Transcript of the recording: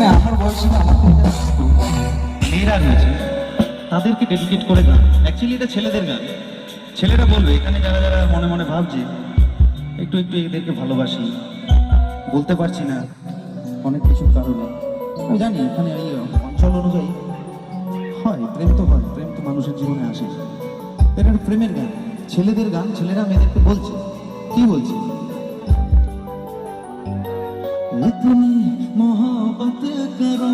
মানে আমার বয়সে না আমার মেয়েরা রয়েছে তাদেরকে ডেডিকেট করে গান। অ্যাকচুয়ালি এটা ছেলেদের গান। ছেলেরা বলবে এখানে যারা যারা মনে মনে ভাবছে একটু একটু এদেরকে ভালোবাসি, বলতে পারছি না অনেক কিছুর কারণে। আমি জানি এখানে এই অঞ্চল অনুযায়ী হয়, প্রেম তো হয়, প্রেম তো মানুষের জীবনে আসে। এটা একটা প্রেমের গান, ছেলেদের গান। ছেলেরা মেয়েদেরকে বলছে, কি বলছে, তুমি मोहब्बत करो